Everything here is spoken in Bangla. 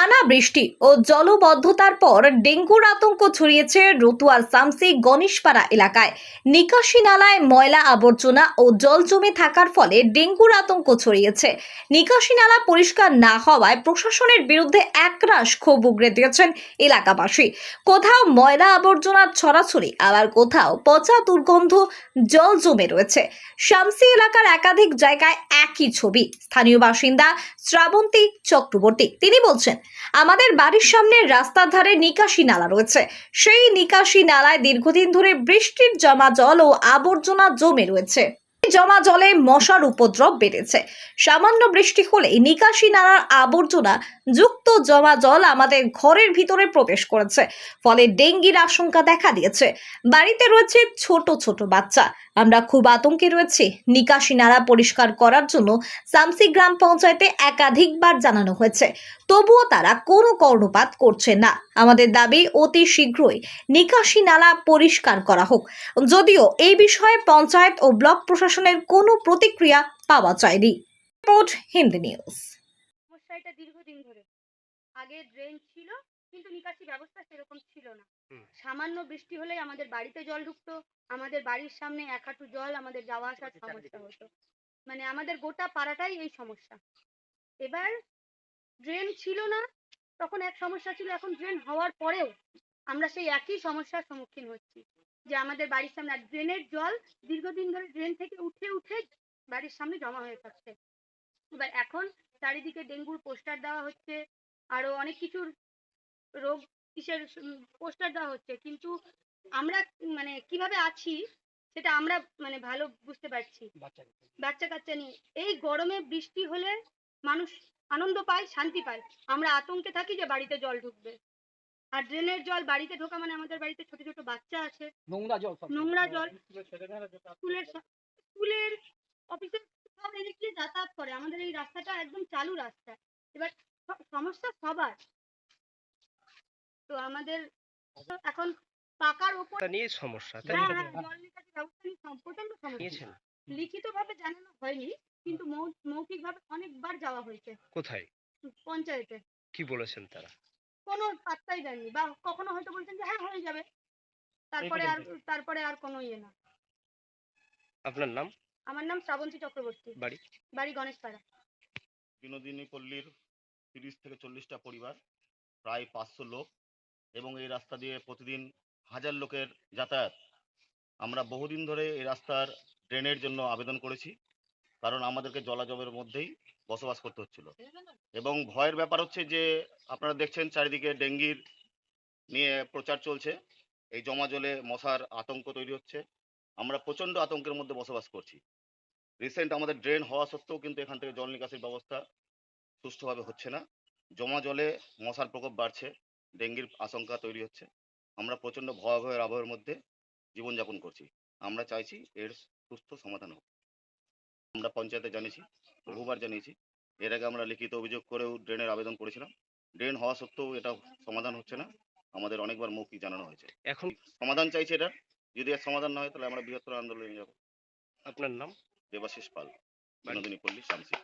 টানা বৃষ্টি ও জলবদ্ধতার পর ডেঙ্গুর আতঙ্ক ছড়িয়েছে রতুয়ার সামসি গণেশপাড়া এলাকায়। নিকাশি নালায় ময়লা আবর্জনা ও জল জমে থাকার ফলে ডেঙ্গুর আতঙ্ক ছড়িয়েছে। নিকাশি নালা পরিষ্কার না হওয়ায় প্রশাসনের বিরুদ্ধে একরাশ ক্ষোভ উগরে দিয়েছেন এলাকাবাসী। কোথাও ময়লা আবর্জনার ছড়াছড়ি, আবার কোথাও পচা দুর্গন্ধ জল জমে রয়েছে। শামসি এলাকার একাধিক জায়গায় একই ছবি। স্থানীয় বাসিন্দা শ্রাবন্তী চক্রবর্তী তিনি বলছেন, আমাদের বাড়ির সামনে রাস্তার ধারে নিকাশি নালা রয়েছে। সেই নিকাশি নালায় দীর্ঘদিন ধরে বৃষ্টির জমা জল ও আবর্জনা জমে রয়েছে। জমা জলে মশার উপদ্রব বেড়েছে। সামান্য বৃষ্টি হলেই নিকাশি নালার আবর্জনা যুক্ত জমা জল আমাদের ঘরের ভিতরে প্রবেশ করেছে, ফলে ডেঙ্গির আশঙ্কা দেখা দিয়েছে। বাড়িতে রয়েছে ছোট ছোট বাচ্চা। আমরা খুব আতঙ্কে রয়েছি। নিকাশি নালা পরিষ্কার করার জন্য সামসি গ্রাম পঞ্চায়েতে একাধিকবার জানানো হয়েছে, তবুও তারা কোনো কর্ণপাত করছে না। আমাদের দাবি অতি শীঘ্রই নিকাশি নালা পরিষ্কার করা হোক। যদিও এই বিষয়ে পঞ্চায়েত ও ব্লক প্রশাসনের কোনো প্রতিক্রিয়া পাওয়া যায়নি। Report Hindi news. সমস্যা এটা দীর্ঘদিন ধরে। আগে ড্রেন ছিল, কিন্তু নিকাশি ব্যবস্থা সেরকম ছিল না। সামান্য বৃষ্টি হলেই আমাদের বাড়িতে জল ঢুকতো। আমাদের বাড়ির সামনে এক হাঁটু জল, আমাদের যাওয়া আসার সমস্যা হতো। মানে আমাদের গোটা পাড়াটাই এই সমস্যা। এবার ড্রেন ছিল না, তখন এক সমস্যা ছিল। এখন ড্রেন হওয়ার পরেও আমরা সেই একই সমস্যার সম্মুখীন হচ্ছি, যে আমাদের বাড়ির সামনে আর ড্রেনের জল দীর্ঘদিন ধরে ড্রেন থেকে উঠে উঠে বাড়ির সামনে জমা হয়ে থাকছে। এবার এখন চারিদিকে ডেঙ্গুর পোস্টার দেওয়া হচ্ছে, আরো অনেক কিছুর রোগ কিসের পোস্টার দেওয়া হচ্ছে, কিন্তু আমরা মানে কিভাবে আছি সেটা আমরা মানে ভালো বুঝতে পারছি। বাচ্চা কাচ্চা নিয়ে এই গরমে বৃষ্টি হলে মানুষ আনন্দ পায়, শান্তি পায়। আমরা আতঙ্কে থাকি যে বাড়িতে জল ঢুকবে। আর ড্রেনের জল বাড়িতে ঢোকা মানে আমাদের বাড়িতে ছোট ছোট বাচ্চা আছে, নোংরা জল স্কুলের অফিসের সব এদিক দিয়ে যাতায়াত করে। আমাদের এই রাস্তাটা একদম চালু রাস্তা। এবার সমস্যা সবার। তো আমাদের এখন পাকার উপর নিয়ে সমস্যা, তাই হ্যাঁ হ্যাঁ জল নিকাশি ব্যবস্থা নিয়ে প্রচন্ড সমস্যা। নিয়েছেন? লিখিতভাবে জানানো হয়নি, কিন্তু মৌখিকভাবে অনেকবার যাওয়া হয়েছে কোথায়? পঞ্চায়েতে। কি বলেছেন তারা? কোনো পাত্তাই দেননি, বা কখনো হয়তো বলছেন যে হ্যাঁ হয়ে যাবে, তারপরে আর কোনো ইয়ে না। আপনার নাম? আমার নাম শ্রাবন্তী চক্রবর্তী, বাড়ি? বাড়ি গণেশপাড়া। বিনোদিনী পল্লীর 30 থেকে 40টা পরিবার, প্রায় 500 লোক, এবং এই রাস্তা দিয়ে প্রতিদিন হাজার লোকের যাতায়াত। আমরা বহুদিন ধরে এই রাস্তার ড্রেনের জন্য আবেদন করেছি, কারণ আমাদেরকে জলাজলের মধ্যেই বসবাস করতে হচ্ছিল। এবং ভয়ের ব্যাপার হচ্ছে যে আপনারা দেখছেন চারিদিকে ডেঙ্গির নিয়ে প্রচার চলছে। এই জমা জলে মশার আতঙ্ক তৈরি হচ্ছে। আমরা প্রচণ্ড আতঙ্কের মধ্যে বসবাস করছি। রিসেন্ট আমাদের ড্রেন হওয়া সত্ত্বেও কিন্তু এখান থেকে জল নিকাশির ব্যবস্থা সুষ্ঠুভাবে হচ্ছে না। জমা জলে মশার প্রকোপ বাড়ছে, ডেঙ্গির আশঙ্কা তৈরি হচ্ছে। আমরা প্রচণ্ড ভয়াবহের আবহের মধ্যে জীবনযাপন করছি। আমরা চাইছি এর সুস্থ সমাধান হোক। আমরা পঞ্চায়েতে জানিয়েছি, বহুবার জানিয়েছি। এর আগে আমরা লিখিত অভিযোগ করেও ড্রেনের আবেদন করেছিলাম। ড্রেন হওয়া সত্ত্বেও এটা সমাধান হচ্ছে না। আমাদের অনেকবার মৌখিক জানানো হয়েছে। এখন সমাধান চাইছি এটা। যদি এর সমাধান না হয় তাহলে আমরা বৃহত্তর আন্দোলনে যাব। আপনার নাম? দেবাশিস পাল, বিনোদিনী পল্লী, শামসি।